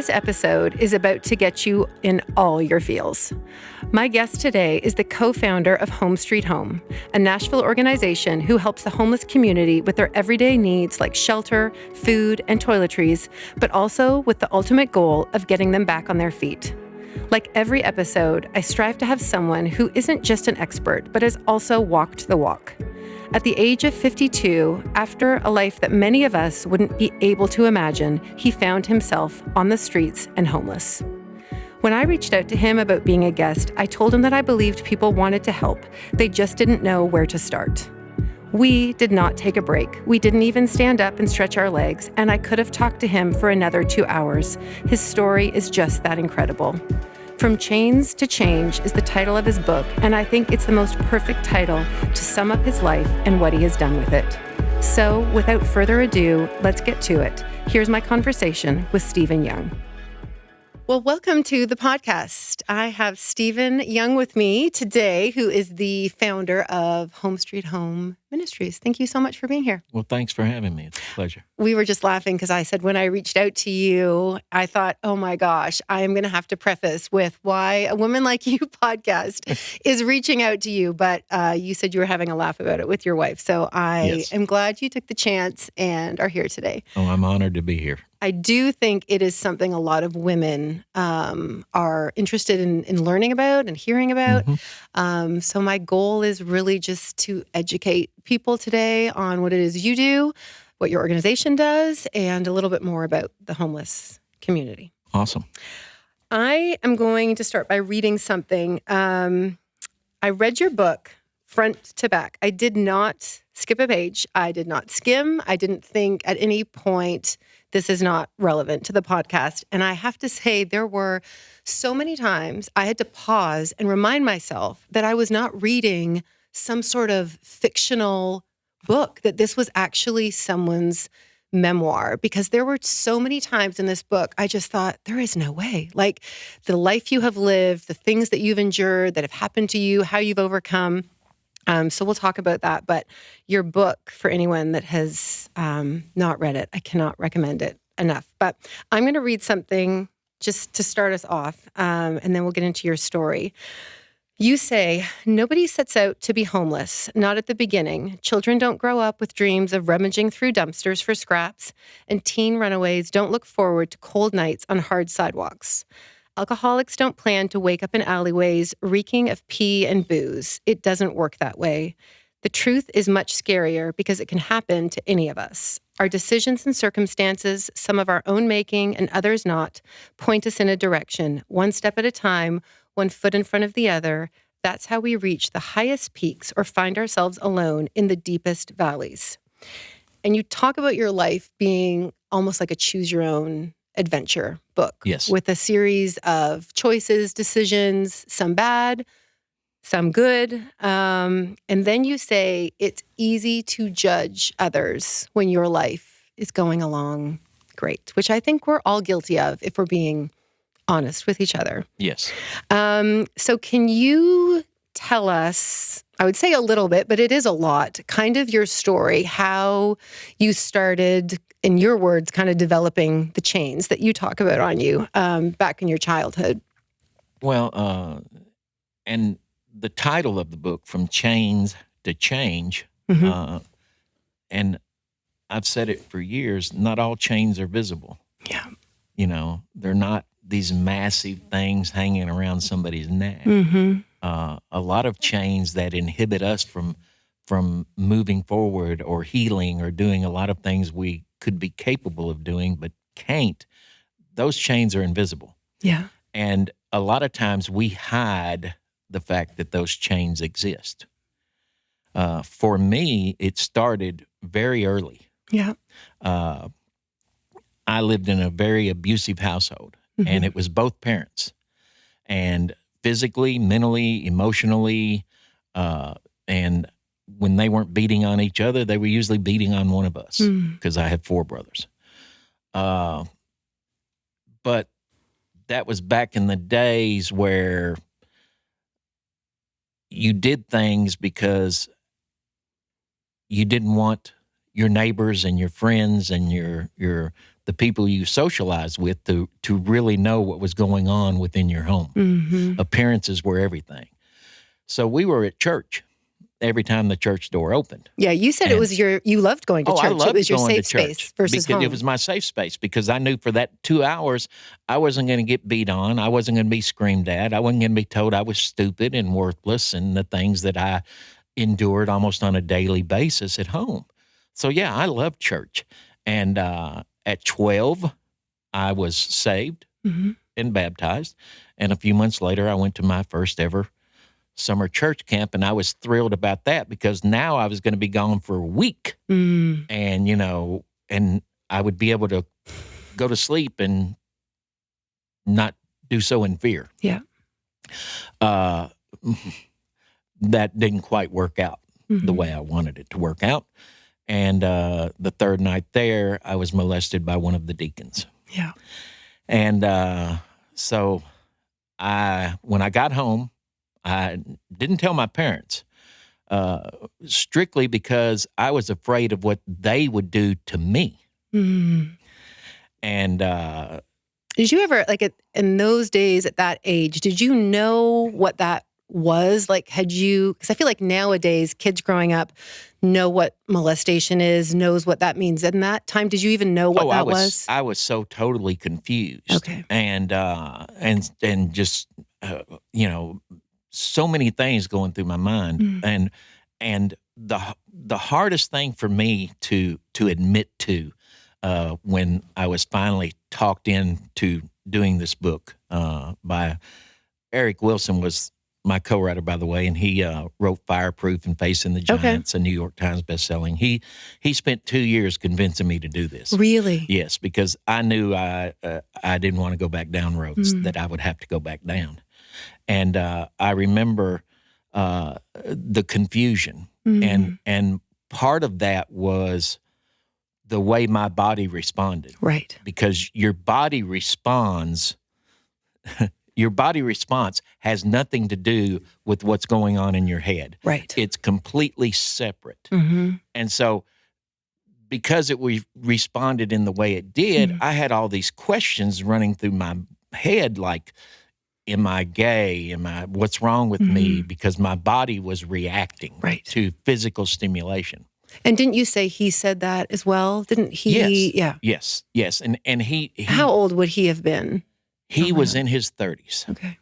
This episode is about to get you in all your feels. My guest today is the co-founder of Home Street Home, a Nashville organization who helps the homeless community with their everyday needs like shelter, food, and toiletries, but also with the ultimate goal of getting them back on their feet. Like every episode, I strive to have someone who isn't just an expert, but has also walked the walk. At the age of 52, after a life that many of us wouldn't be able to imagine, he found himself on the streets and homeless. When I reached out to him about being a guest, I told him that I believed people wanted to help. They just didn't know where to start. We did not take a break. We didn't even stand up and stretch our legs, and I could have talked to him for another 2 hours. His story is just that incredible. From Chains to Change is the title of his book, and I think it's the most perfect title to sum up his life and what he has done with it. So, without further ado, let's get to it. Here's my conversation with Stephen Young. Well, welcome to the podcast. I have Stephen Young with me today, who is the founder of Home Street Home Ministries. Thank you so much for being here. Well, thanks for having me. It's a pleasure. We were just laughing because I said when I reached out to you, I thought, oh my gosh, I am going to have to preface with why a Woman Like You podcast is reaching out to you. But you said you were having a laugh about it with your wife. So I am glad you took the chance and are here today. Oh, I'm honored to be here. I do think it is something a lot of women are interested in learning about and hearing about. Mm-hmm. So my goal is really just to educate people today on what it is you do, what your organization does, and a little bit more about the homeless community. Awesome. I am going to start by reading something. I read your book front to back. I did not skip a page. I did not skim. I didn't think at any point this is not relevant to the podcast. And I have to say, there were so many times I had to pause and remind myself that I was not reading some sort of fictional book, that this was actually someone's memoir, because there were so many times in this book, I just thought, there is no way. Like the life you have lived, the things that you've endured, that have happened to you, how you've overcome. So we'll talk about that. But your book, for anyone that has not read it, I cannot recommend it enough. But I'm going to read something just to start us off, and then we'll get into your story. You say, nobody sets out to be homeless, not at the beginning. Children don't grow up with dreams of rummaging through dumpsters for scraps, and teen runaways don't look forward to cold nights on hard sidewalks. Alcoholics don't plan to wake up in alleyways reeking of pee and booze. It doesn't work that way. The truth is much scarier because it can happen to any of us. Our decisions and circumstances, some of our own making and others not, point us in a direction, one step at a time, one foot in front of the other. That's how we reach the highest peaks or find ourselves alone in the deepest valleys. And you talk about your life being almost like a choose your own adventure book. Yes. With a series of choices, decisions, some bad, some good. And then you say it's easy to judge others when your life is going along great, which I think we're all guilty of if we're being honest with each other. Yes. So can you tell us, I would say a little bit, but it is a lot, kind of your story, how you started, in your words, kind of developing the chains that you talk about on you back in your childhood? Well, and the title of the book, From Chains to Change, and I've said it for years, not all chains are visible. Yeah. You know, they're not these massive things hanging around somebody's neck. A lot of chains that inhibit us from moving forward or healing or doing a lot of things we could be capable of doing but can't, those chains are invisible. Yeah. And a lot of times we hide the fact that those chains exist. For me, it started very early. Yeah. I lived in a very abusive household, and it was both parents. And physically, mentally, emotionally, and when they weren't beating on each other, they were usually beating on one of us because I had 4 brothers. But that was back in the days where you did things because you didn't want your neighbors and your friends and your the people you socialize with to really know what was going on within your home. Mm-hmm. Appearances were everything. So we were at church every time the church door opened. Yeah, you said it was you loved going to church. I loved it was your going safe to church space versus because home. it was my safe space, because I knew for that 2 hours I wasn't going to get beat on. I wasn't going to be screamed at. I wasn't going to be told I was stupid and worthless and the things that I endured almost on a daily basis at home. So, yeah, I loved church. And at 12, I was saved Mm-hmm. and baptized. And a few months later, I went to my first ever summer church camp, and I was thrilled about that because now I was going to be gone for a week. Mm. And, and I would be able to go to sleep and not do so in fear. Yeah. That didn't quite work out Mm-hmm. the way I wanted it to work out. And the third night there, I was molested by one of the deacons. Yeah. And so when I got home, I didn't tell my parents, strictly because I was afraid of what they would do to me. Mm. And did you ever, in those days at that age, did you know what that was? Because I feel like nowadays kids growing up know what molestation is, knows what that means. In that time, did you even know what that was? I was so totally confused. Okay. And just, so many things going through my mind. Mm. And the hardest thing for me to admit to when I was finally talked into doing this book by Eric Wilson was my co-writer, by the way, and he wrote Fireproof and Facing the Giants, a New York Times bestselling. He spent 2 years convincing me to do this. Really? Yes, because I knew I didn't want to go back down roads that I would have to go back down. And I remember the confusion, and part of that was the way my body responded. Right. Because your body response has nothing to do with what's going on in your head. Right. It's completely separate. Mm-hmm. And so because it responded in the way it did, I had all these questions running through my head like, am I gay? What's wrong with me? Because my body was reacting to physical stimulation. And didn't you say he said that as well? Didn't he? Yes. Yeah. Yes. And he how old would he have been? He was in his 30s. Okay.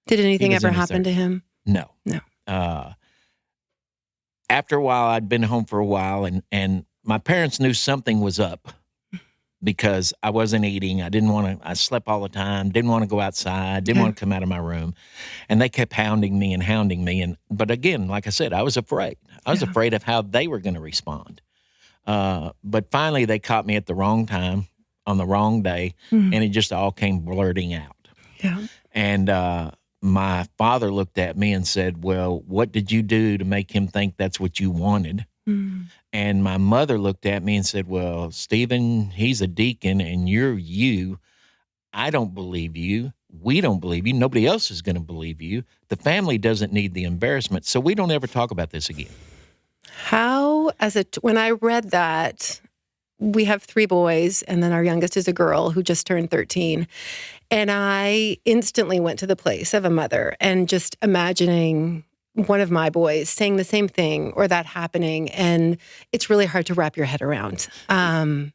Did anything ever happen to him? No. No. After a while, I'd been home for a while, and my parents knew something was up because I wasn't eating. I slept all the time, didn't want to go outside, didn't want to come out of my room. And they kept hounding me. But again, like I said, I was afraid. I was afraid of how they were going to respond. But finally, they caught me at the wrong time, on the wrong day, and it just all came blurting out. Yeah. And my father looked at me and said, well, what did you do to make him think that's what you wanted? And my mother looked at me and said, well, Stephen, he's a deacon and you're you. I don't believe you. We don't believe you. Nobody else is going to believe you. The family doesn't need the embarrassment, so we don't ever talk about this again. When I read that, we have 3 boys, and then our youngest is a girl who just turned 13. And I instantly went to the place of a mother and just imagining one of my boys saying the same thing or that happening. And it's really hard to wrap your head around.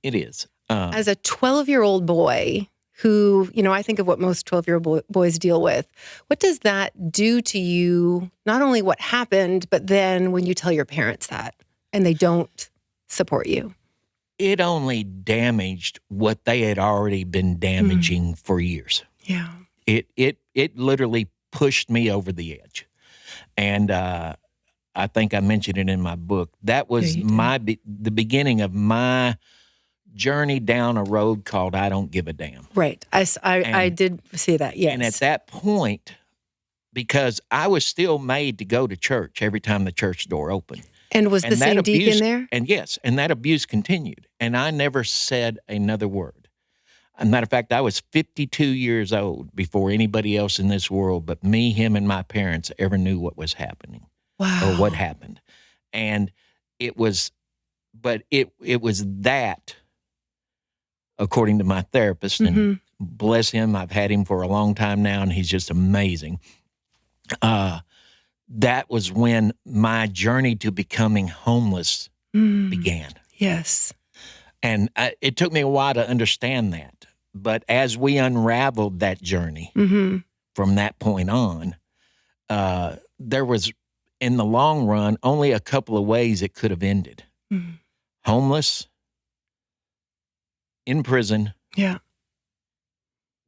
It is. As a 12-year-old boy who, I think of what most 12-year-old boys deal with, what does that do to you? Not only what happened, but then when you tell your parents that and they don't support you. It only damaged what they had already been damaging for years. Yeah. It literally pushed me over the edge. And I think I mentioned it in my book. That was the beginning of my journey down a road called I Don't Give a Damn. Right. I did see that, yes. And at that point, because I was still made to go to church every time the church door opened. And was the same deacon there? And yes, and that abuse continued. And I never said another word. As a matter of fact, I was 52 years old before anybody else in this world but me, him, and my parents ever knew what was happening. Wow. Or what happened. And it was but it was that, according to my therapist, and bless him, I've had him for a long time now, and he's just amazing. That was when my journey to becoming homeless began. Yes. And it took me a while to understand that. But as we unraveled that journey from that point on, there was, in the long run, only a couple of ways it could have ended. Homeless, in prison,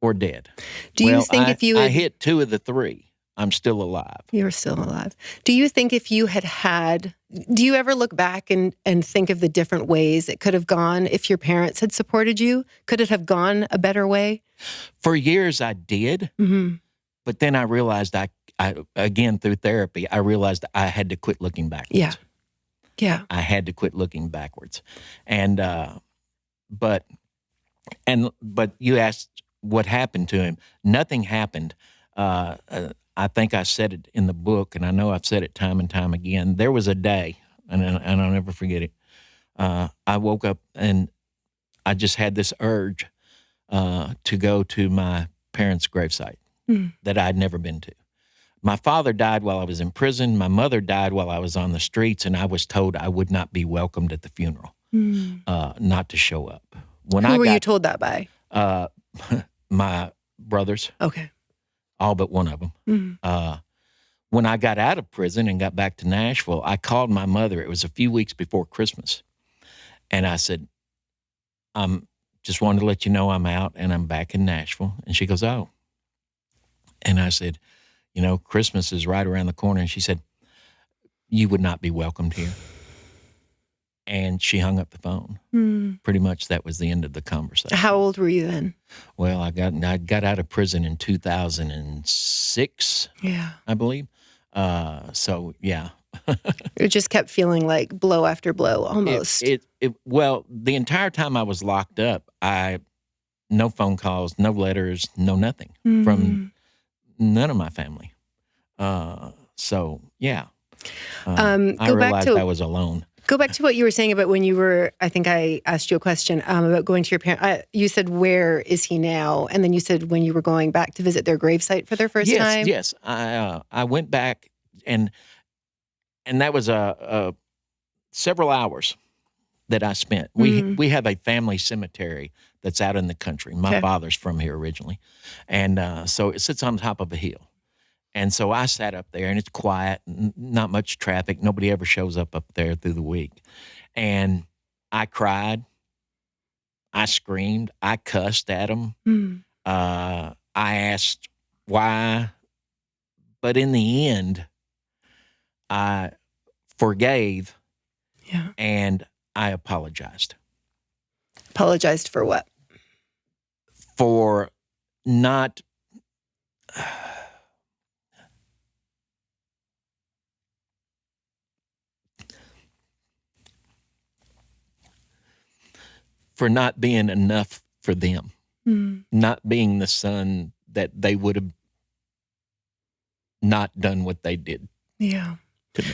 or dead. Do you think if you had... I hit 2 of the 3. I'm still alive. You're still alive. Do you think if you do you ever look back and think of the different ways it could have gone if your parents had supported you? Could it have gone a better way? For years I did, but then I realized I again, through therapy, I realized I had to quit looking backwards. Yeah. I had to quit looking backwards. And, but you asked what happened to him. Nothing happened. I think I said it in the book, and I know I've said it time and time again. There was a day, and I'll never forget it. I woke up and I just had this urge to go to my parents' gravesite that I'd never been to. My father died while I was in prison. My mother died while I was on the streets, and I was told I would not be welcomed at the funeral, not to show up. Who were you told that by? My brothers. Okay. All but one of them. When I got out of prison and got back to Nashville, I called my mother. It was a few weeks before Christmas. And I said, just wanted to let you know I'm out and I'm back in Nashville. And she goes, oh. And I said, Christmas is right around the corner. And she said, you would not be welcomed here. And she hung up the phone. Pretty much that was the end of the conversation. How old were you then? Well, I got out of prison in 2006. Yeah, I believe. So yeah, it just kept feeling like blow after blow, almost. Well, the entire time I was locked up, no phone calls, no letters, no nothing from none of my family. So yeah, I realized I was alone. Go back to what you were saying about when you were, I think I asked you a question about going to your parents. You said, where is he now? And then you said when you were going back to visit their gravesite for their first time? Yes. I went back and that was several hours that I spent. We have a family cemetery that's out in the country. My father's from here originally. And so it sits on top of a hill. And so I sat up there, and it's quiet, not much traffic. Nobody ever shows up there through the week. And I cried. I screamed. I cussed at him. I asked why. But in the end, I forgave, and I apologized. Apologized for what? For not... for not being enough for them, not being the son that they would have not done what they did. Yeah. To me.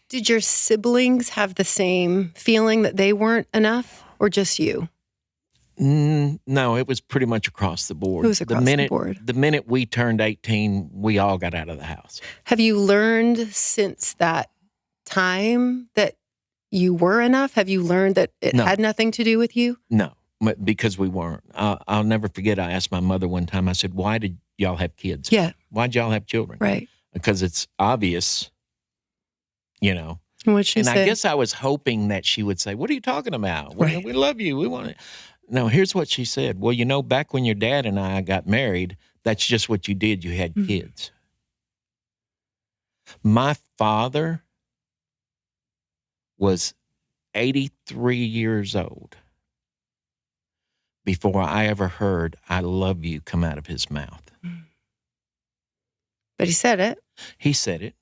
Did your siblings have the same feeling that they weren't enough, or just you? No, it was pretty much across the board. It was across the board. The minute we turned 18, we all got out of the house. Have you learned since that time that you were enough? Have you learned that it had nothing to do with you? No, because we weren't. I'll never forget, I asked my mother one time, I said, why did y'all have kids? Yeah. Why'd y'all have children? Right. Because it's obvious, What'd she say? I guess I was hoping that she would say, what are you talking about? Right. We love you. We want it. No, here's what she said. Well, back when your dad and I got married, that's just what you did. You had kids. My father was 83 years old before I ever heard I love you come out of his mouth. But he said it. He said it.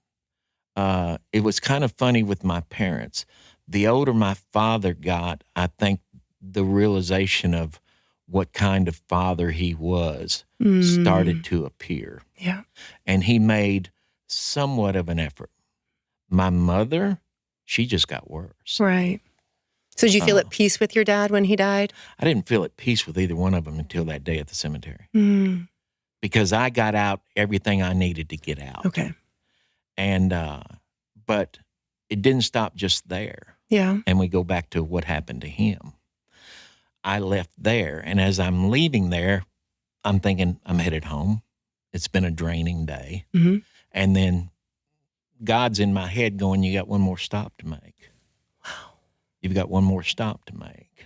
It was kind of funny with my parents. The older my father got, I think the realization of what kind of father he was started to appear. Yeah. And he made somewhat of an effort. My mother, She just got worse. Right. So did you feel at peace with your dad when he died? I didn't feel at peace with either one of them until that day at the cemetery. Mm. Because I got out everything I needed to get out. Okay. And, but it didn't stop just there. Yeah. And we go back to what happened to him. I left there, and as I'm leaving there, I'm thinking I'm headed home. It's been a draining day. Mm-hmm. And then God's in my head going, you got one more stop to make. Wow. You've got one more stop to make.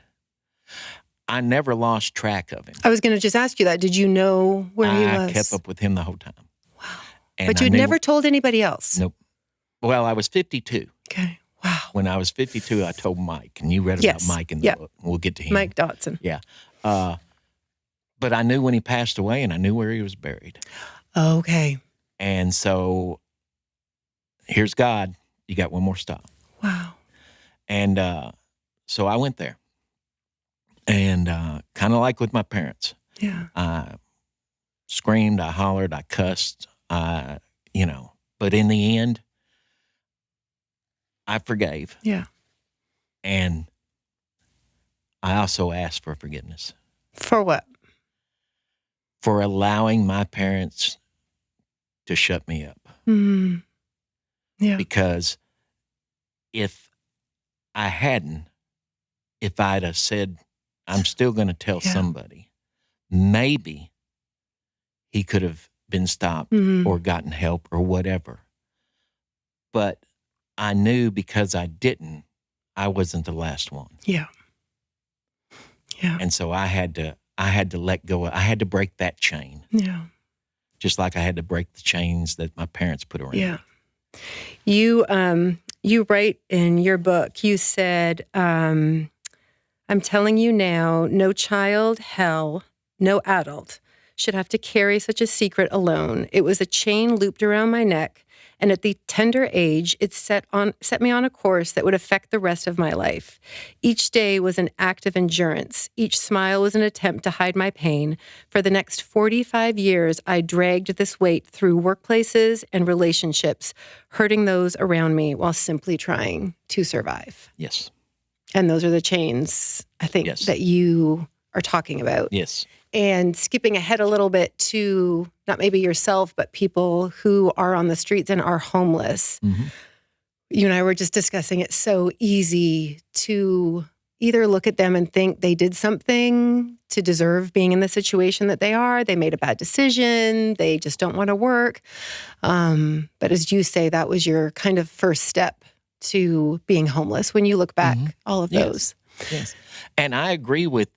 I never lost track of him. I was going to just ask you that. Did you know where he was? I kept up with him the whole time. Wow. And but you'd never told anybody else? Nope. Well, I was 52. Okay. Wow. When I was 52, I told Mike, and you read about Mike in the book. We'll get to him. Mike Dotson. Yeah. But I knew when he passed away, and I knew where he was buried. Okay. And so here's God. You got one more stop. Wow. And so I went there. And kind of like with my parents. Yeah. I screamed, I hollered, I cussed, but in the end, I forgave. Yeah. And I also asked for forgiveness. For what? For allowing my parents to shut me up. Mm. Yeah. Because if I'd have said, I'm still going to tell somebody, maybe he could have been stopped or gotten help or whatever. But I knew because I didn't, I wasn't the last one. Yeah. Yeah. And so I had to let go. I had to break that chain. Yeah. Just like I had to break the chains that my parents put around Yeah. me. You write in your book, you said, I'm telling you now, no child, hell, no adult should have to carry such a secret alone. It was a chain looped around my neck, and at the tender age, it set me on a course that would affect the rest of my life. Each day was an act of endurance. Each smile was an attempt to hide my pain. For the next 45 years, I dragged this weight through workplaces and relationships, hurting those around me while simply trying to survive. Yes. And those are the chains, I think, that you are talking about. Yes. And skipping ahead a little bit to not maybe yourself, but people who are on the streets and are homeless. Mm-hmm. You and I were just discussing it's so easy to either look at them and think they did something to deserve being in the situation that they are. They made a bad decision. They just don't want to work. But as you say, that was your kind of first step to being homeless when you look back, all of those. Yes. And I agree with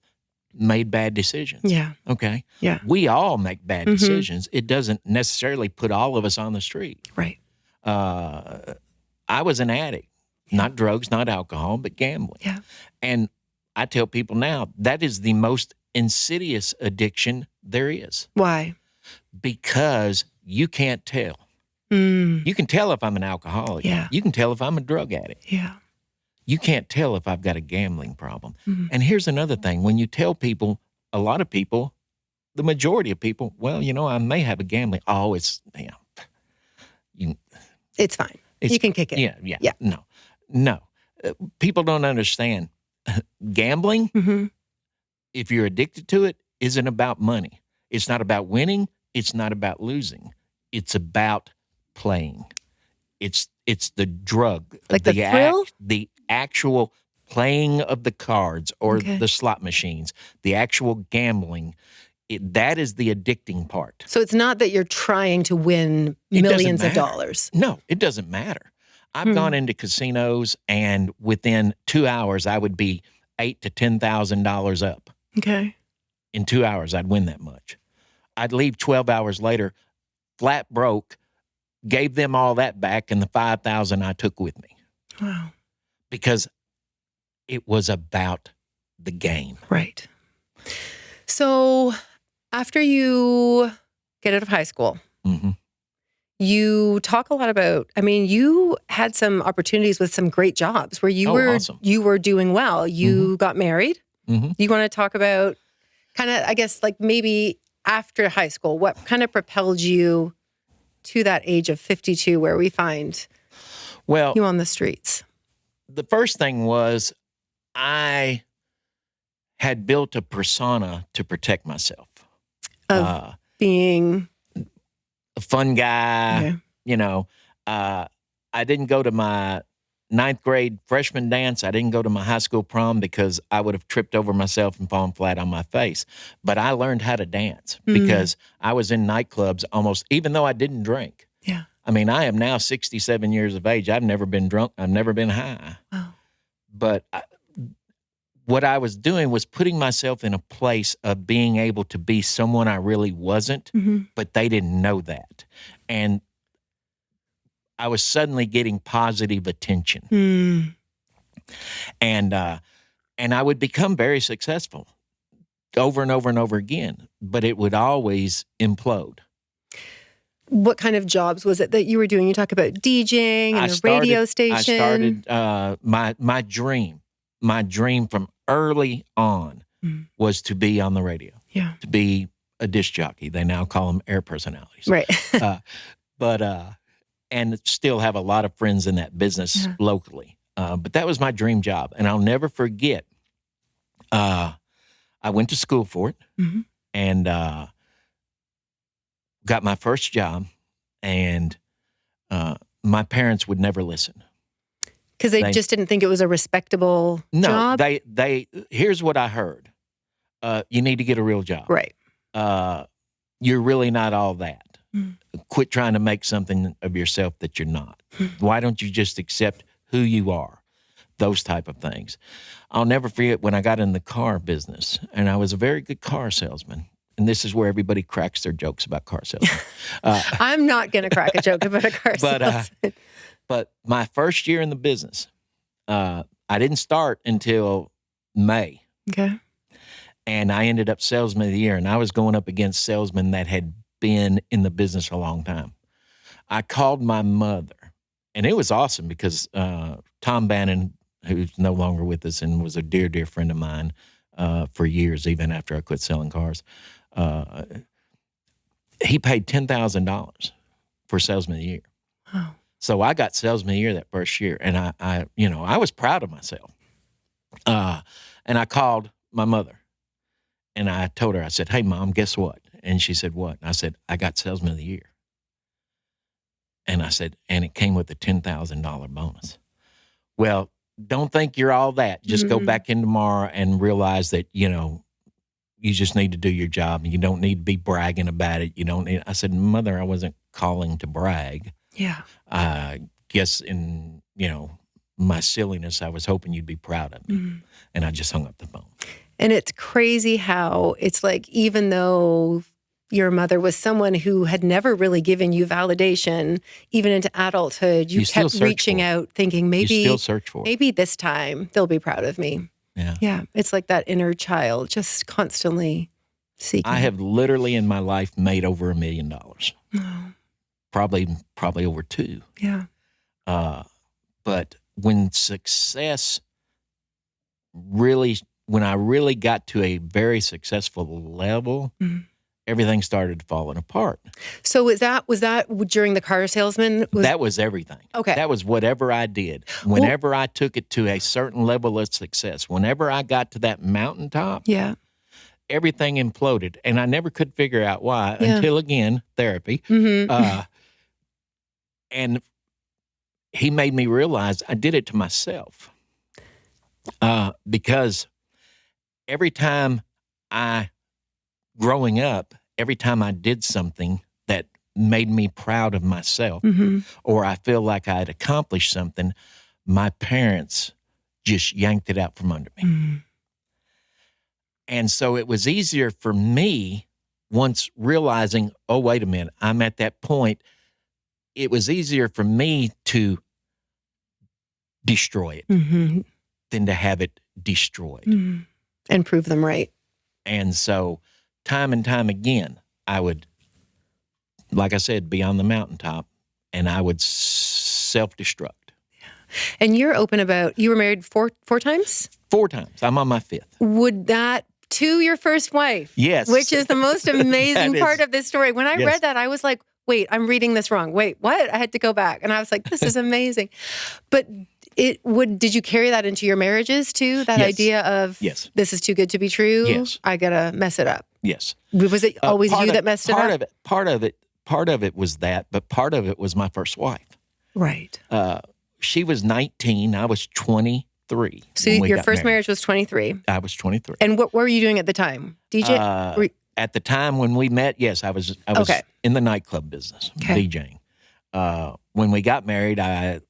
made bad decisions. Yeah. Okay. Yeah. We all make bad decisions. It doesn't necessarily put all of us on the street. Right. I was an addict, not drugs, not alcohol, but gambling. Yeah. And I tell people now that is the most insidious addiction there is. Why? Because you can't tell. You can tell if I'm an alcoholic. Yeah. You can tell if I'm a drug addict. Yeah. You can't tell if I've got a gambling problem. And here's another thing. When you tell people, a lot of people, the majority of people, well, I may have a gambling. Oh, it's, it's fine. You can kick it. Yeah. No. People don't understand. Gambling, if you're addicted to it, isn't about money. It's not about winning. It's not about losing. It's about playing. It's the drug. Like the thrill? The actual playing of the cards or the slot machines, the actual gambling. That is the addicting part. So it's not that you're trying to win millions of dollars. No, it doesn't matter. I've gone into casinos, and within 2 hours, I would be $8,000 to $10,000 up. Okay. In 2 hours, I'd win that much. I'd leave 12 hours later, flat broke, gave them all that back, and the $5,000 I took with me. Wow. Because it was about the game. Right. So after you get out of high school, you talk a lot about, you had some opportunities with some great jobs where you were doing well. You got married. You want to talk about kind of, I guess, like maybe after high school, what kind of propelled you to that age of 52 where we find you on the streets? the first thing was I had built a persona to protect myself. Of being A fun guy, okay. you know. I didn't go to my ninth grade freshman dance. I didn't go to my high school prom because I would have tripped over myself and fallen flat on my face. But I learned how to dance because I was in nightclubs almost, even though I didn't drink. Yeah. I mean, I am now 67 years of age. I've never been drunk. I've never been high. Oh. But what I was doing was putting myself in a place of being able to be someone I really wasn't, but they didn't know that. And I was suddenly getting positive attention. And I would become very successful over and over and over again, but it would always implode. What kind of jobs was it that you were doing? You talk about DJing and the radio station. I started my dream from early on was to be on the radio. Yeah. To be a disc jockey. They now call them air personalities. Right. And still have a lot of friends in that business locally. But that was my dream job. And I'll never forget, I went to school for it and got my first job. And my parents would never listen. Because they just didn't think it was a respectable job? No, here's what I heard. You need to get a real job. Right. You're really not all that. Quit trying to make something of yourself that you're not. Why don't you just accept who you are? Those type of things. I'll never forget when I got in the car business, and I was a very good car salesman. And this is where everybody cracks their jokes about car salesmen. I'm not going to crack a joke about a car salesman. But my first year in the business, I didn't start until May. Okay. And I ended up salesman of the year, and I was going up against salesmen that had been in the business a long time. I called my mother, and it was awesome because Tom Bannon, who's no longer with us and was a dear, dear friend of mine for years, even after I quit selling cars, he paid $10,000 for salesman of the year. Oh. So I got salesman of the year that first year, and I was proud of myself. And I called my mother, and I told her, I said, "Hey, Mom, guess what?" And she said, "What?" And I said, "I got salesman of the year." And I said, and it came with a $10,000 bonus. Well, don't think you're all that. Just go back in tomorrow and realize that, you just need to do your job, and you don't need to be bragging about it. You don't need. I said, "Mother, I wasn't calling to brag." Yeah. I guess in, my silliness, I was hoping you'd be proud of me. And I just hung up the phone. And it's crazy how it's like, even though your mother was someone who had never really given you validation, even into adulthood, you kept reaching out thinking maybe, you still search for it. Maybe this time they'll be proud of me. Yeah. Yeah. It's like that inner child just constantly seeking. I have literally in my life made over $1 million. Oh. Probably over $2 million. Yeah. But when success when I really got to a very successful level, everything started falling apart. So was that during the car salesman? That was everything. Okay. That was whatever I did. Whenever I took it to a certain level of success, whenever I got to that mountaintop, everything imploded. And I never could figure out why until, again, therapy. And he made me realize I did it to myself. Because every time growing up, every time I did something that made me proud of myself, or I feel like I had accomplished something, my parents just yanked it out from under me. And so it was easier for me, once realizing, oh, wait a minute, I'm at that point, it was easier for me to destroy it than to have it destroyed. And prove them right. And so time and time again, I would, like I said, be on the mountaintop, and I would self-destruct. And you're open about, you were married four times? 4 times. I'm on my 5th. Would that, to your first wife? Yes. Which is the most amazing part of this story. When I read that, I was like, wait, I'm reading this wrong. Wait, what? I had to go back. And I was like, this is amazing. But Did you carry that into your marriages too? That Yes. idea of, Yes. this is too good to be true? Yes. I gotta mess it up. Yes. Was it always you that messed it up? Part of it was that, but part of it was my first wife. Right. She was 19. I was 23. So when we your got first married. marriage was 23. I was 23. And what were you doing at the time? DJ? At the time when we met, yes, I was Okay. in the nightclub business, Okay. DJing. When we got married, I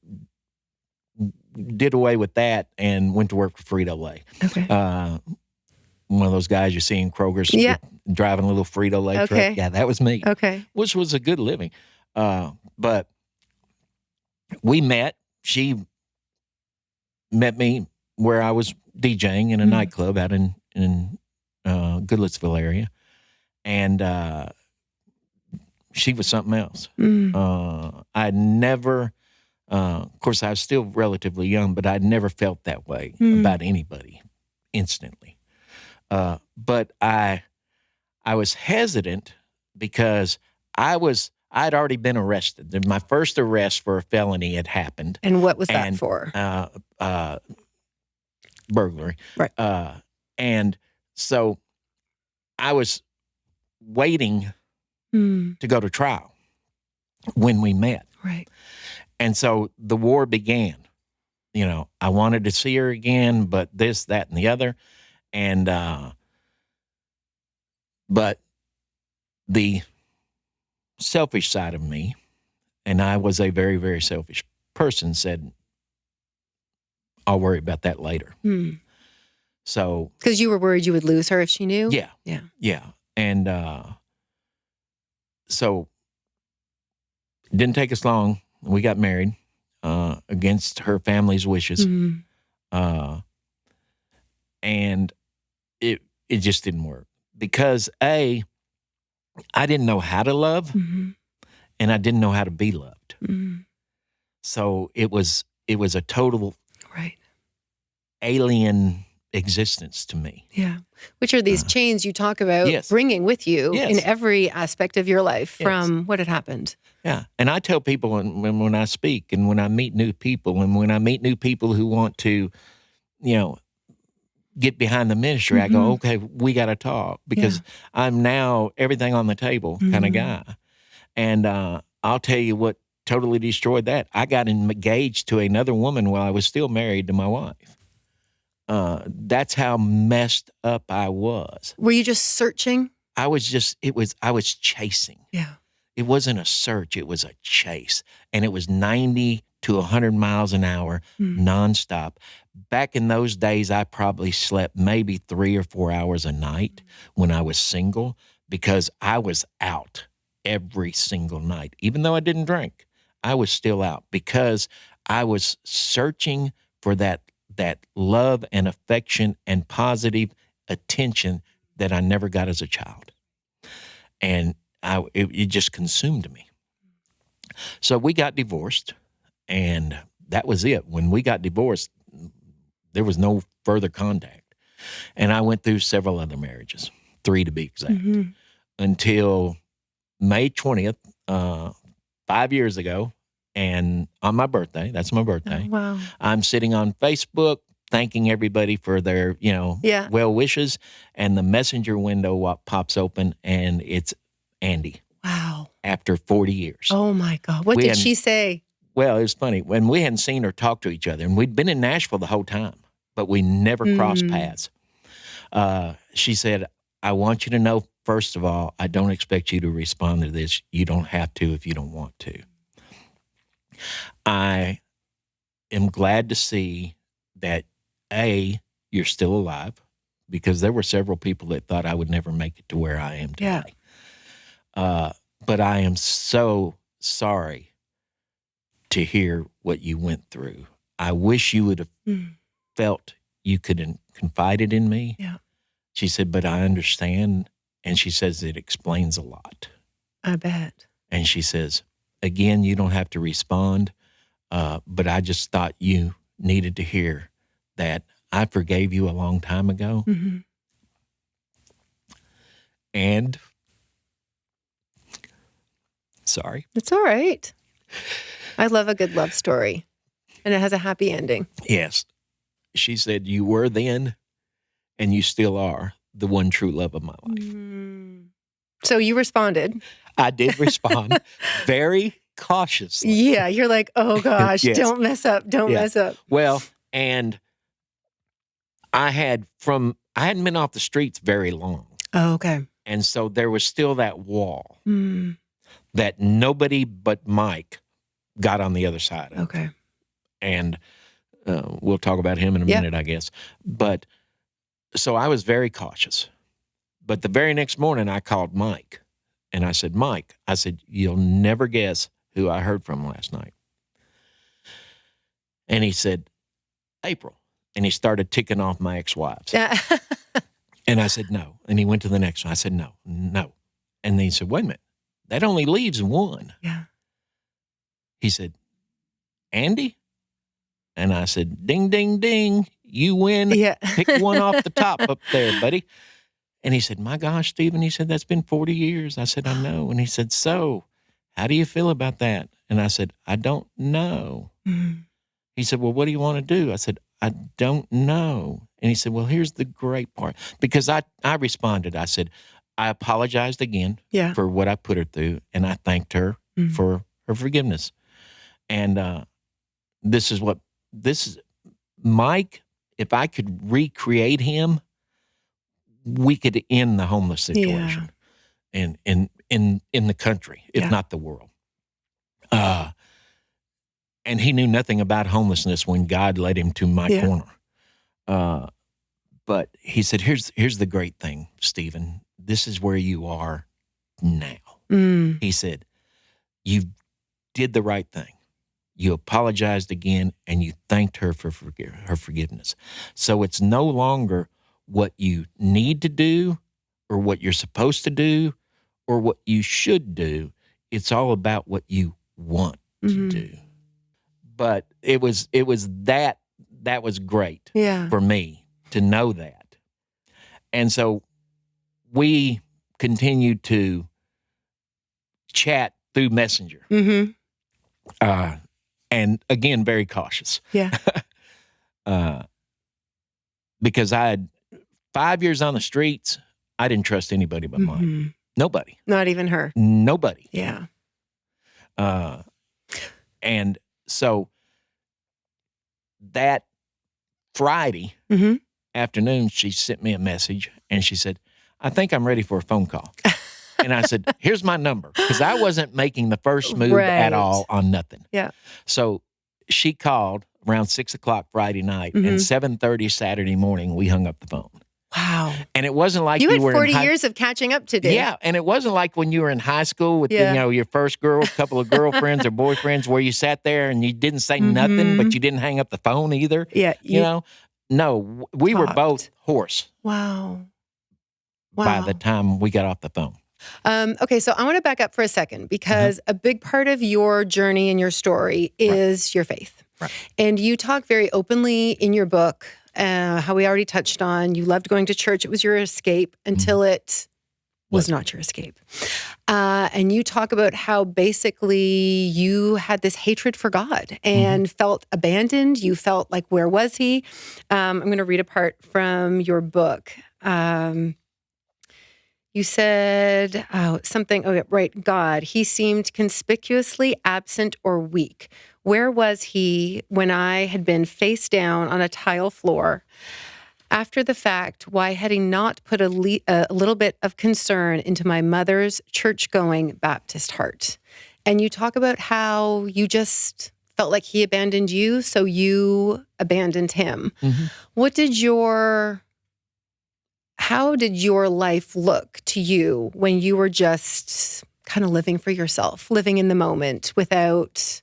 did away with that and went to work for Frito-Lay. Okay. One of those guys you see in Kroger's driving a little Frito-Lay Okay. truck. Yeah, that was me. Okay. Which was a good living. But we met. She met me where I was DJing in a nightclub out in Goodlettsville area. And she was something else. I'd never, of course, I was still relatively young, but I'd never felt that way about anybody instantly. But I was hesitant because I'd already been arrested. My first arrest for a felony had happened. And what was that for? Burglary. Right. And so I was waiting to go to trial when we met. Right. And so the war began. I wanted to see her again, but this, that, and the other. And, but the selfish side of me, and I was a very, very selfish person, said, I'll worry about that later. So. Because you were worried you would lose her if she knew? Yeah. Yeah. Yeah. And, so it didn't take us long. We got married, against her family's wishes. And it just didn't work because I didn't know how to love and I didn't know how to be loved. So it was a total alien existence to me. Yeah. Which are these chains you talk about bringing with you in every aspect of your life from what had happened. Yeah. And I tell people when I speak and when I meet new people and when I meet new people who want to, get behind the ministry, I go, okay, we got to talk because I'm now everything on the table kind of guy. And I'll tell you what totally destroyed that. I got engaged to another woman while I was still married to my wife. That's how messed up I was. Were you just searching? I was chasing. Yeah. It wasn't a search, it was a chase. And it was 90 to 100 miles an hour, nonstop. Back in those days, I probably slept maybe 3 or 4 hours a night when I was single because I was out every single night. Even though I didn't drink, I was still out because I was searching for that love and affection and positive attention that I never got as a child. And it just consumed me. So we got divorced, and that was it. When we got divorced, there was no further contact. And I went through several other marriages, 3 to be exact, until May 20th, 5 years ago, and on my birthday, that's my birthday. Oh, wow. I'm sitting on Facebook thanking everybody for their, well wishes, and the messenger window pops open, and it's Andy. Wow. After 40 years. Oh, my God. What did she say? Well, it was funny. When we hadn't seen or talked to each other, and we'd been in Nashville the whole time, but we never crossed paths. She said, I want you to know, first of all, I don't expect you to respond to this. You don't have to if you don't want to. I am glad to see that, A, you're still alive, because there were several people that thought I would never make it to where I am today. Yeah. But I am so sorry to hear what you went through. I wish you would have felt you could have confided in me. Yeah. She said, but I understand. And she says it explains a lot. I bet. And she says, again, you don't have to respond, but I just thought you needed to hear that I forgave you a long time ago. And sorry. It's all right. I love a good love story. And it has a happy ending. Yes. She said, you were then and you still are the one true love of my life. Mm. So you responded. I did respond very cautiously. Yeah, you're like, oh gosh, Yes. don't mess up. Don't Yeah. mess up. Well, and I hadn't been off the streets very long. Oh, okay. And so there was still that wall Mm. that nobody but Mike got on the other side of. Okay. And we'll talk about him in a minute, I guess. But so I was very cautious. But the very next morning, I called Mike. And I said, Mike, I said, you'll never guess who I heard from last night. And he said, April. And he started ticking off my ex-wives. And I said, no. And he went to the next one. I said, no. And then he said, wait a minute. That only leaves one. Yeah. He said, Andy? And I said, ding, ding, ding. You win. Yeah. Pick one off the top up there, buddy. And he said, my gosh, Stephen, he said, that's been 40 years. I said, I know. And he said, so how do you feel about that? And I said, I don't know. Mm. He said, well, what do you want to do? I said, I don't know. And he said, well, here's the great part. Because I responded. I said, I apologized again for what I put her through, and I thanked her for her forgiveness. And this is Mike, if I could recreate him, we could end the homeless situation in the country, if not the world. And he knew nothing about homelessness when God led him to my corner. But he said, here's the great thing, Stephen. This is where you are now. Mm. He said, you did the right thing. You apologized again, and you thanked her for her forgiveness. So it's no longer what you need to do or what you're supposed to do or what you should do. It's all about what you want to do. But it was that was great for me to know that. And so we continued to chat through Messenger. Mm-hmm. And again, very cautious. Yeah. Because I had 5 years on the streets, I didn't trust anybody but mine. Nobody. Not even her. Nobody. Yeah. And so that Friday afternoon, she sent me a message and she said, I think I'm ready for a phone call. And I said, here's my number. Because I wasn't making the first move at all on nothing. Yeah. So she called around 6 o'clock Friday night and 7:30 Saturday morning, we hung up the phone. Wow. And it wasn't like you had were 40 years of catching up today. Yeah. And it wasn't like when you were in high school with your first couple of girlfriends or boyfriends where you sat there and you didn't say nothing, but you didn't hang up the phone either. Yeah. You know? No, we were both hoarse. Wow. By the time we got off the phone. Okay, so I want to back up for a second because a big part of your journey and your story is your faith. Right. And you talk very openly in your book, how we already touched on, you loved going to church. It was your escape until it was not your escape. And you talk about how basically you had this hatred for God and felt abandoned. You felt like, where was he? I'm going to read a part from your book. You said God, he seemed conspicuously absent or weak. Where was he when I had been face down on a tile floor? After the fact, why had he not put a little bit of concern into my mother's church-going Baptist heart? And you talk about how you just felt like he abandoned you, so you abandoned him. How did your life look to you when you were just kind of living for yourself, living in the moment without...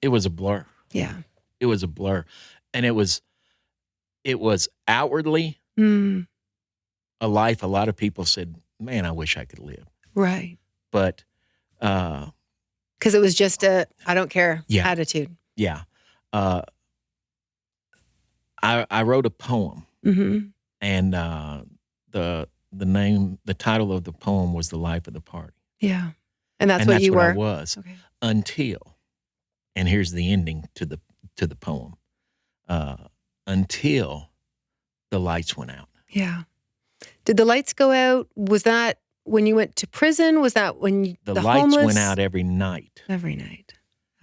It was a blur. Yeah. It was a blur. And it was outwardly a life a lot of people said, man, I wish I could live. Right. But... because it was just a, I don't care attitude. Yeah. I wrote a poem. And the title of the poem was The Life of the Party. Yeah. And that's what you were. I was until, and here's the ending to to the poem until the lights went out. Yeah. Did the lights go out? Was that when you went to prison? Was that when The the lights homeless? went out every night. Every night.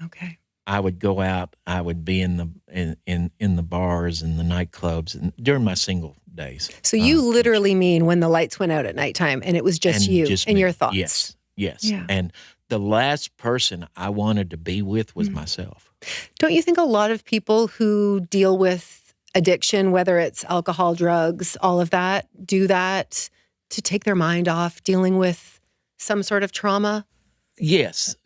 Okay. I would go out. I would be in the bars and the nightclubs and during my single days. So you literally mean when the lights went out at nighttime and it was just you and me. your thoughts. Yes. Yeah. And the last person I wanted to be with was myself. Don't you think a lot of people who deal with addiction, whether it's alcohol, drugs, all of that, do that to take their mind off dealing with some sort of trauma? Yes,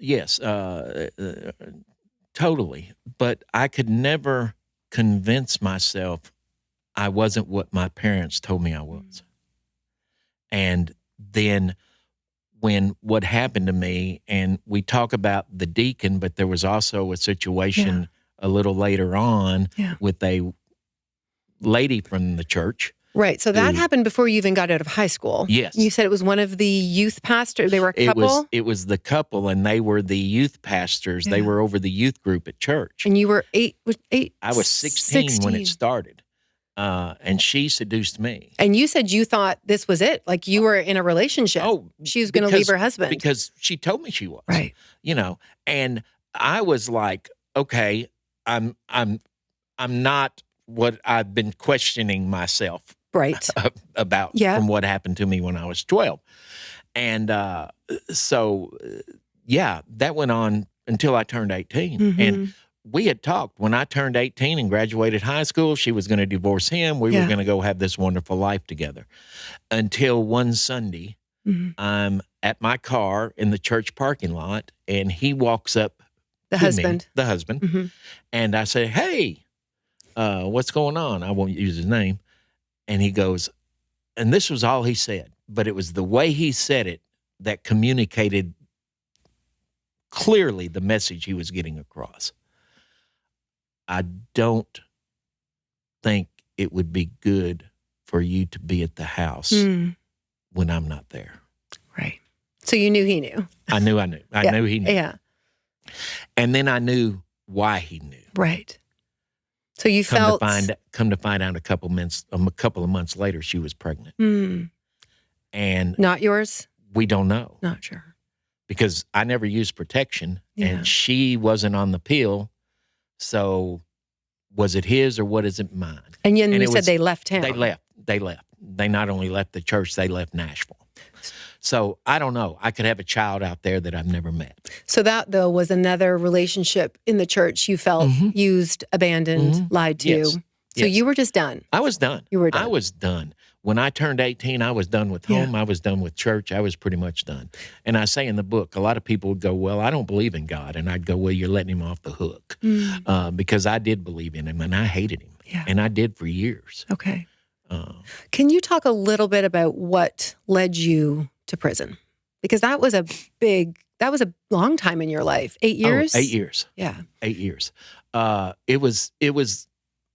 totally. But I could never convince myself I wasn't what my parents told me I was. And then when what happened to me, and we talk about the deacon, but there was also a situation a little later on with a lady from the church. Right. So that happened before you even got out of high school. Yes. You said it was one of the youth pastors. They were a couple? It was the couple, and they were the youth pastors. Yeah. They were over the youth group at church. And you were eight? I was 16 when it started. And she seduced me. And you said you thought this was it. Like you were in a relationship. Oh, she was going to leave her husband. Because she told me she was. Right. And I was like, okay, I'm not what I've been questioning myself about from what happened to me when I was 12. And so that went on until I turned 18. Mm-hmm. And we had talked when I turned 18 and graduated high school, she was going to divorce him. We were going to go have this wonderful life together. Until one Sunday, I'm at my car in the church parking lot, and he walks up the husband. And I say, hey, what's going on? I won't use his name. And he goes, and this was all he said, but it was the way he said it that communicated clearly the message he was getting across. I don't think it would be good for you to be at the house when I'm not there. Right. So you knew he knew. I knew he knew. Yeah. And then I knew why he knew. Right. So you come to find out a couple of months later, she was pregnant. And not yours? We don't know. Not sure. Because I never used protection and she wasn't on the pill. So was it his or what is it mine? And you said they left town. They left. They not only left the church, they left Nashville. So I don't know. I could have a child out there that I've never met. So that, though, was another relationship in the church you felt used, abandoned, lied to. Yes. So you were just done. I was done. You were done. I was done. When I turned 18, I was done with home. I was done with church. I was pretty much done. And I say in the book, a lot of people would go, well, I don't believe in God. And I'd go, well, you're letting him off the hook. Because I did believe in him and I hated him. Yeah. And I did for years. Okay. Can you talk a little bit about what led you to prison? Because that was a long time in your life. 8 years? 8 years. Yeah. 8 years. It was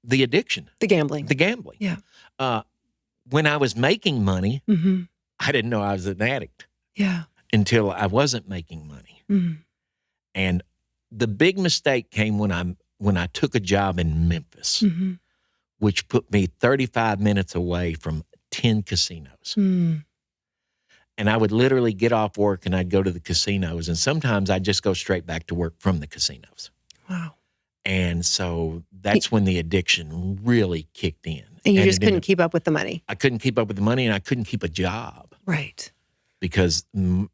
the addiction. The gambling. Yeah. When I was making money, I didn't know I was an addict. Yeah. Until I wasn't making money. And the big mistake came when I took a job in Memphis, which put me 35 minutes away from 10 casinos. And I would literally get off work and I'd go to the casinos. And sometimes I'd just go straight back to work from the casinos. Wow. And so that's when the addiction really kicked in. And you just couldn't keep up with the money. I couldn't keep up with the money and I couldn't keep a job. Right. Because I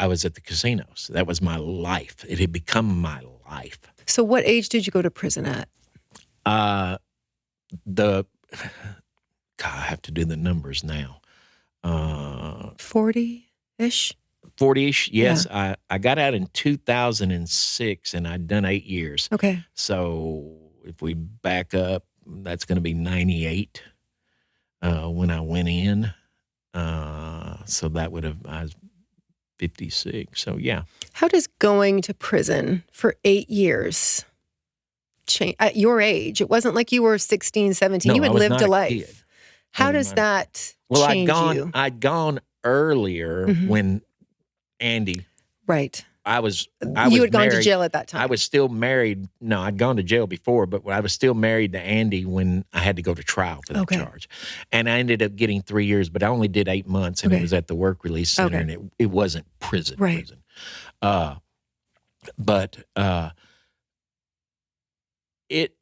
was at the casinos. That was my life. It had become my life. So what age did you go to prison at? I have to do the numbers now. 40-ish? 40-ish, yes. Yeah. I got out in 2006, and I'd done 8 years. Okay. So if we back up, that's going to be 98 when I went in. So that would have, I was 56. So, yeah. How does going to prison for 8 years change? At your age, it wasn't like you were 16, 17. No, you had lived a life. Kid. How does that change you? I'd gone earlier when Andy I was You had gone to married. jail at that time. I was still married. No, I'd gone to jail before, but I was still married to Andy when I had to go to trial for that charge. And I ended up getting 3 years, but I only did 8 months, and it was at the work release center, and it wasn't prison. But it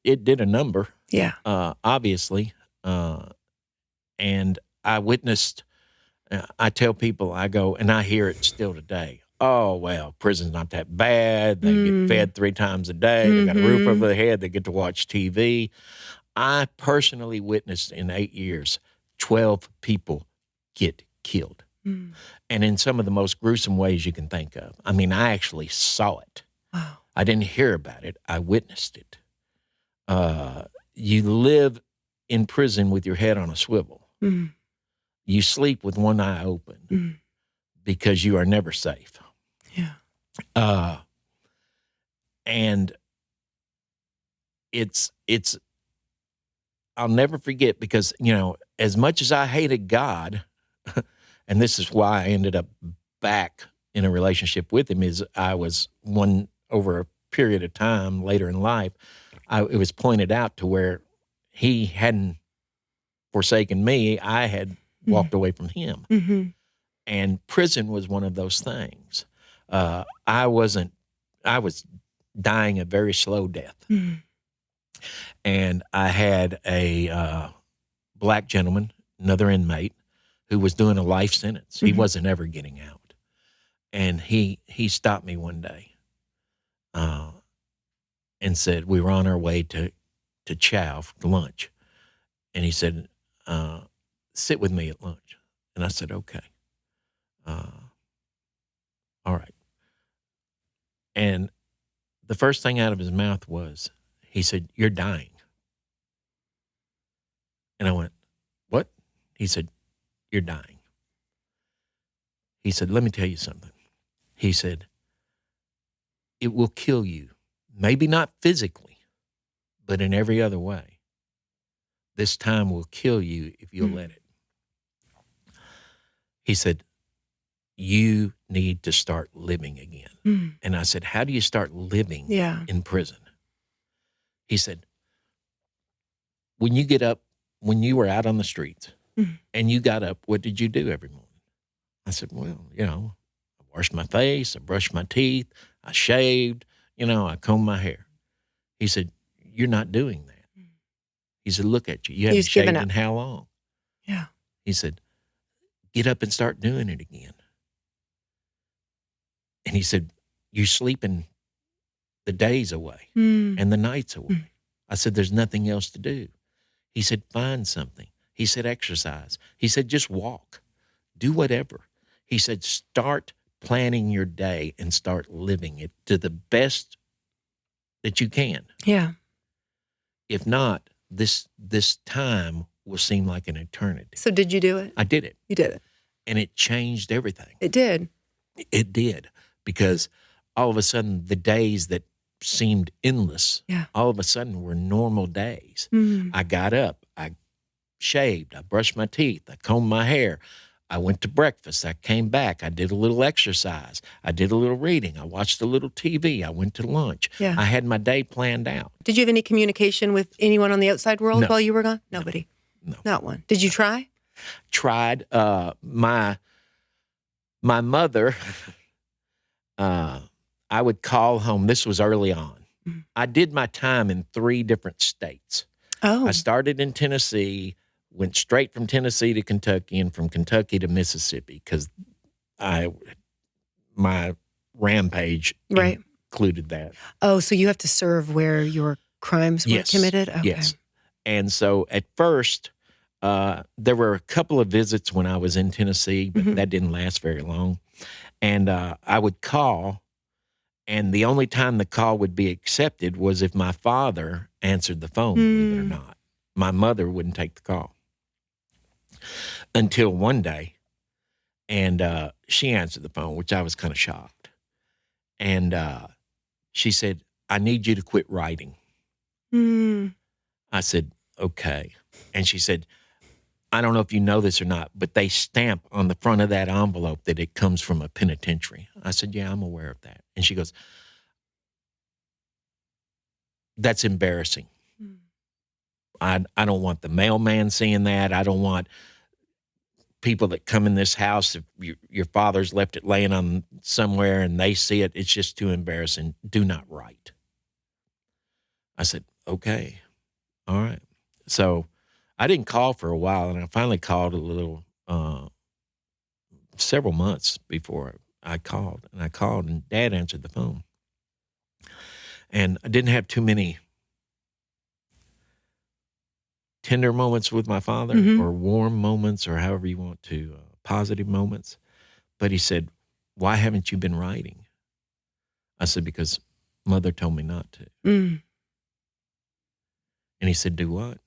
did a number. Yeah. Obviously. And I witnessed. I tell people, I go, and I hear it still today. Oh, well, prison's not that bad. They get fed 3 times a day. They got a roof over their head. They get to watch TV. I personally witnessed in 8 years, 12 people get killed. And in some of the most gruesome ways you can think of. I mean, I actually saw it. Wow. I didn't hear about it. I witnessed it. You live in prison with your head on a swivel. You sleep with one eye open because you are never safe. Yeah. And it's I'll never forget because, as much as I hated God, and this is why I ended up back in a relationship with him, is I was over a period of time later in life, it was pointed out to where he hadn't forsaken me. I had walked away from him. And prison was one of those things. I was dying a very slow death. And I had a black gentleman, another inmate, who was doing a life sentence. He wasn't ever getting out. And he stopped me one day and said, we were on our way to chow for lunch. And he said, sit with me at lunch. And I said, okay. All right. And the first thing out of his mouth was, he said, you're dying. And I went, what? He said, you're dying. He said, let me tell you something. He said, it will kill you. Maybe not physically, but in every other way. This time will kill you if you'll let it. He said, you need to start living again. And I said, how do you start living in prison? He said, when you were out on the streets and you got up, what did you do every morning? I said, well, I washed my face, I brushed my teeth, I shaved, I combed my hair. He said, you're not doing that. He said, look at you. You haven't shaved in how long? Yeah. He said, get up and start doing it again. And he said, you're sleeping the days away and the nights away. I said, there's nothing else to do. He said, find something. He said, exercise. He said, just walk. Do whatever. He said, start planning your day and start living it to the best that you can. Yeah. If not, this time will seem like an eternity. So did you do it? I did it. You did it. And it changed everything. It did. It did. Because all of a sudden, the days that seemed endless, all of a sudden were normal days. I got up, I shaved, I brushed my teeth, I combed my hair, I went to breakfast, I came back, I did a little exercise, I did a little reading, I watched a little TV, I went to lunch. Yeah. I had my day planned out. Did you have any communication with anyone on the outside world while you were gone? Nobody? No. Not one. Did you try? Tried. My mother... I would call home. This was early on. I did my time in 3 different states. Oh. I started in Tennessee, went straight from Tennessee to Kentucky, and from Kentucky to Mississippi because my rampage included that. Oh, so you have to serve where your crimes were committed? Okay. Yes. And so at first, there were a couple of visits when I was in Tennessee, but that didn't last very long. And I would call, and the only time the call would be accepted was if my father answered the phone, believe it or not. My mother wouldn't take the call. Until one day, and she answered the phone, which I was kind of shocked. And she said, I need you to quit writing. I said, okay. And she said, I don't know if you know this or not, but they stamp on the front of that envelope that it comes from a penitentiary. I said, yeah, I'm aware of that. And she goes, that's embarrassing. I don't want the mailman seeing that. I don't want people that come in this house, if your father's left it laying on somewhere and they see it, it's just too embarrassing. Do not write. I said, okay, all right. So I didn't call for a while, and I finally called a little, several months before I called. And I called, and Dad answered the phone. And I didn't have too many tender moments with my father, or warm moments, or however you want to, positive moments. But he said, why haven't you been writing? I said, because Mother told me not to. And he said, do what?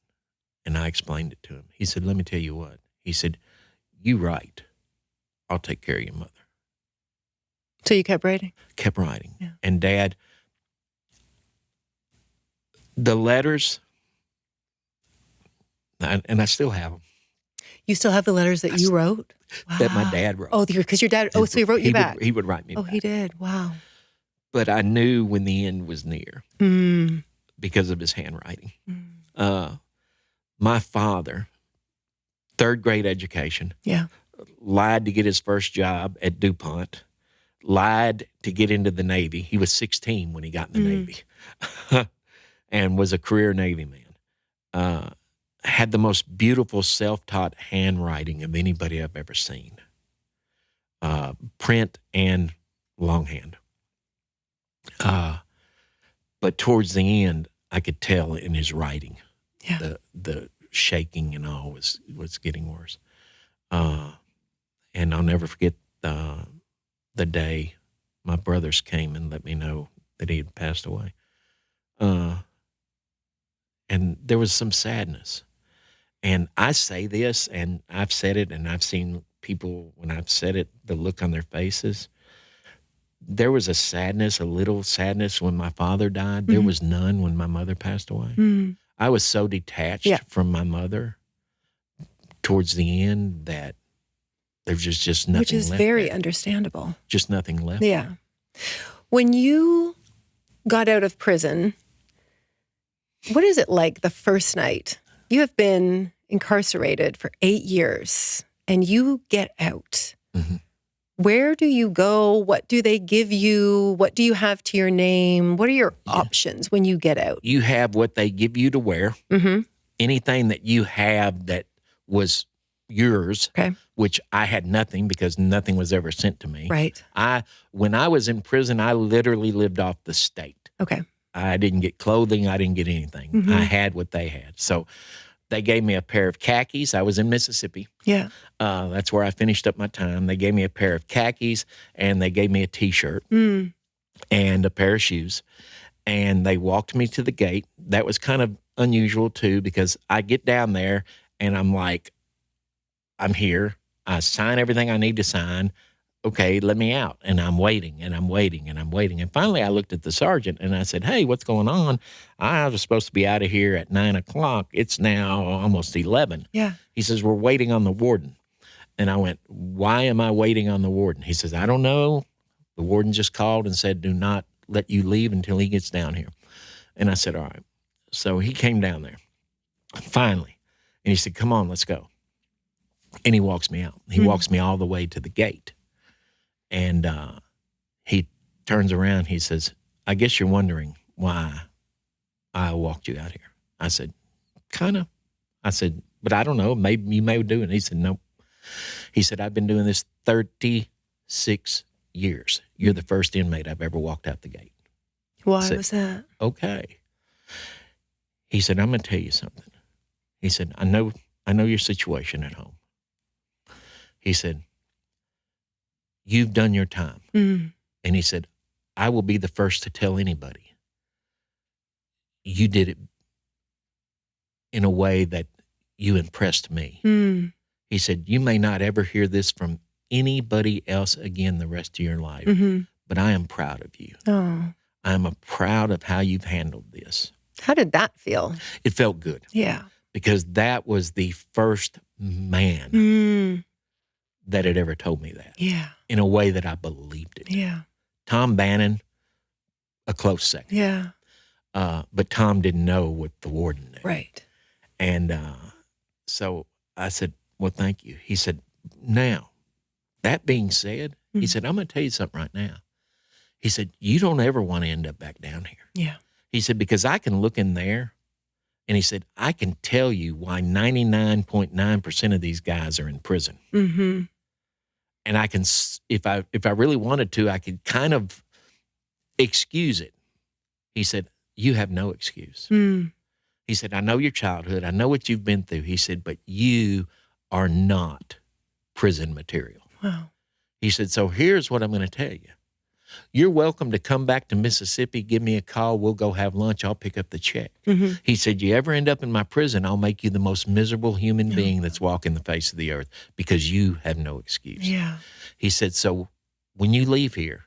And I explained it to him. He said, let me tell you what. He said, you write. I'll take care of your mother. So you kept writing? Kept writing. Yeah. And Dad, the letters, and I still have them. You still have the letters that you wrote? Wow. That my dad wrote. Oh, because your dad, so he wrote you back. He would write me back. Oh, he did. Wow. But I knew when the end was near because of his handwriting. My father, third grade education, lied to get his first job at DuPont, lied to get into the Navy. He was 16 when he got in the Navy and was a career Navy man. Had the most beautiful self-taught handwriting of anybody I've ever seen. Print and longhand. But towards the end, I could tell in his writing, the shaking and all was getting worse. And I'll never forget the day my brothers came and let me know that he had passed away. And there was some sadness. And I say this, and I've said it, and I've seen people, when I've said it, the look on their faces. There was a sadness, a little sadness when my father died. There was none when my mother passed away. I was so detached from my mother towards the end that there was just nothing left. Which is very understandable. Just nothing left. Yeah. When you got out of prison, what is it like the first night? You have been incarcerated for 8 years and you get out. Where do you go? What do they give you? What do you have to your name? What are your options when you get out? You have what they give you to wear. Anything that you have that was yours, which I had nothing because nothing was ever sent to me. Right. When I was in prison, I literally lived off the state. Okay. I didn't get clothing. I didn't get anything. I had what they had. So they gave me a pair of khakis. I was in Mississippi. Yeah. That's where I finished up my time. They gave me a pair of khakis, and they gave me a T-shirt and a pair of shoes. And they walked me to the gate. That was kind of unusual, too, because I get down there, and I'm like, I'm here. I sign everything I need to sign. Okay, let me out. And I'm waiting, and I'm waiting, and I'm waiting. And finally, I looked at the sergeant, and I said, hey, what's going on? I was supposed to be out of here at 9 o'clock. It's now almost 11. Yeah. He says, we're waiting on the warden. And I went, why am I waiting on the warden? He says, I don't know. The warden just called and said, do not let you leave until he gets down here. And I said, all right. So he came down there, finally. And he said, come on, let's go. And he walks me out. He walks me all the way to the gate. And he turns around. He says, I guess you're wondering why I walked you out here. I said, kind of. I said, but I don't know. Maybe you may do it. He said, no. He said, I've been doing this 36 years. You're the first inmate I've ever walked out the gate. Why was that? Okay. He said, I'm going to tell you something. He said, I know your situation at home. He said, you've done your time. And he said, I will be the first to tell anybody. You did it in a way that you impressed me. He said, you may not ever hear this from anybody else again the rest of your life, but I am proud of you. Oh. I am proud of how you've handled this. How did that feel? It felt good. Yeah. Because that was the first man that had ever told me that. Yeah. In a way that I believed it. Yeah. Tom Bannon, a close second. Yeah. But Tom didn't know what the warden knew. Right. And so I said, well, thank you. He said, now, that being said, he said, I'm going to tell you something right now. He said, you don't ever want to end up back down here. Yeah. He said, because I can look in there, and he said, I can tell you why 99.9% of these guys are in prison. Mm-hmm. And I can, if I really wanted to, I could kind of excuse it. He said, you have no excuse. He said, I know your childhood. I know what you've been through. He said, but you are not prison material. Wow. He said, so here's what I'm going to tell you. You're welcome to come back to Mississippi, give me a call, we'll go have lunch, I'll pick up the check. He said, you ever end up in my prison, I'll make you the most miserable human being that's walking the face of the earth because you have no excuse. Yeah. He said, so when you leave here,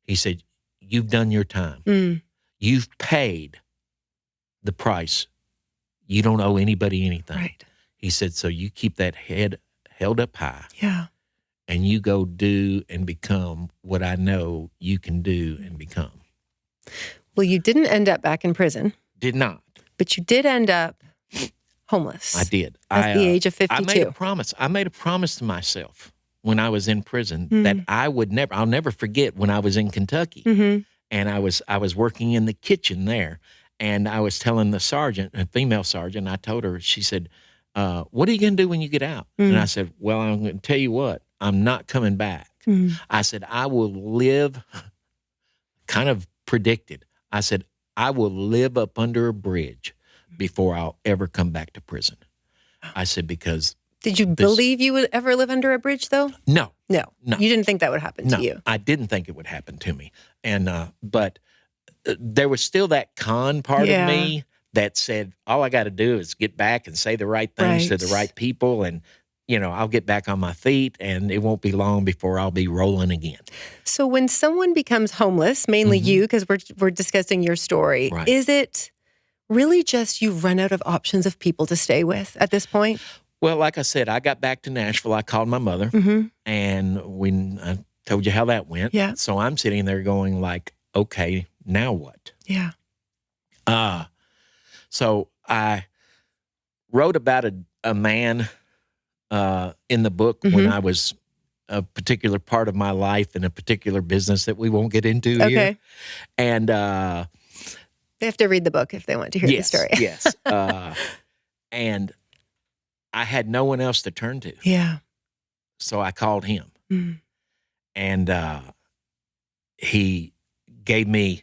he said, you've done your time. You've paid the price. You don't owe anybody anything. Right. He said, so you keep that head held up high. Yeah. And you go do and become what I know you can do and become. Well, you didn't end up back in prison. Did not. But you did end up homeless. I did. At the age of 52. I made a promise. I made a promise to myself when I was in prison that I'll never forget when I was in Kentucky. And I was working in the kitchen there. And I was telling the sergeant, a female sergeant, I told her, she said, what are you going to do when you get out? And I said, well, I'm going to tell you what, I'm not coming back. I said, I will live, kind of predicted. I said, I will live up under a bridge before I'll ever come back to prison. I said, because. Did you believe you would ever live under a bridge, though? No. No. You didn't think that would happen to you? I didn't think it would happen to me. And, but there was still that con part of me that said, all I got to do is get back and say the right things to the right people. And, I'll get back on my feet and it won't be long before I'll be rolling again. So when someone becomes homeless, mainly you, because we're discussing your story, is it really just you run out of options of people to stay with at this point? Well, like I said, I got back to Nashville. I called my mother and I told you how that went. Yeah. So I'm sitting there going like, okay, now what? Yeah. So I wrote about a man in the book when I was a particular part of my life in a particular business that we won't get into here. And they have to read the book if they want to hear the story. Yes. And I had no one else to turn to. Yeah. So I called him. And he gave me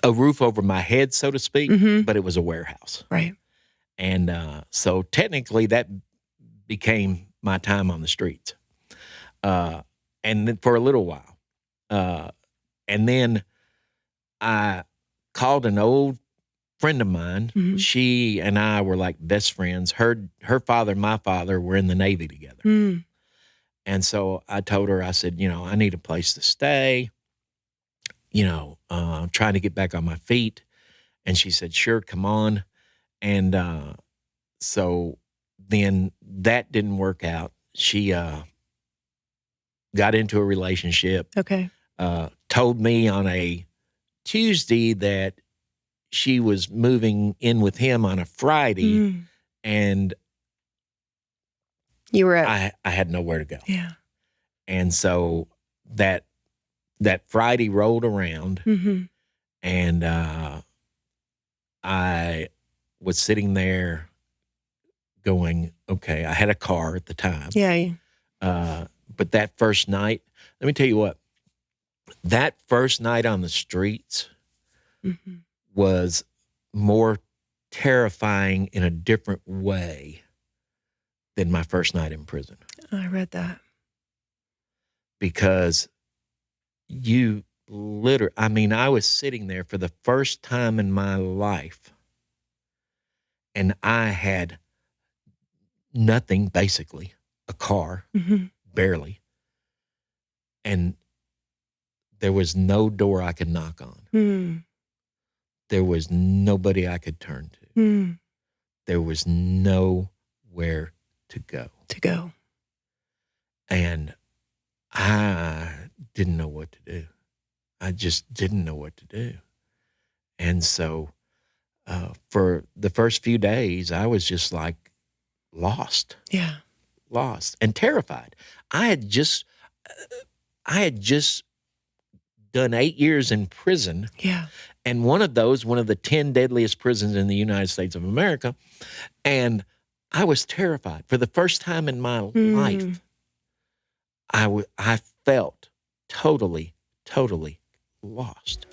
a roof over my head, so to speak, but it was a warehouse. Right. And so technically that became my time on the streets. And then for a little while. And then I called an old friend of mine. She and I were like best friends. Her father and my father were in the Navy together. And so I told her, I said, I need a place to stay. I'm trying to get back on my feet. And she said, sure, come on. And so then that didn't work out. She got into a relationship. Okay. Told me on a Tuesday that she was moving in with him on a Friday. And you were out. I had nowhere to go. Yeah. And so that Friday rolled around and I was sitting there going, okay, I had a car at the time. Yeah. But that first night, let me tell you what, that first night on the streets was more terrifying in a different way than my first night in prison. I read that. Because I was sitting there for the first time in my life and I had nothing, basically, a car, barely. And there was no door I could knock on. There was nobody I could turn to. there was nowhere to go. And I didn't know what to do. I just didn't know what to do. And so for the first few days, I was just like lost. Yeah. Lost and terrified. I had just done 8 years in prison. Yeah. And one of the 10 deadliest prisons in the United States of America. And I was terrified. For the first time in my life, I felt totally lost.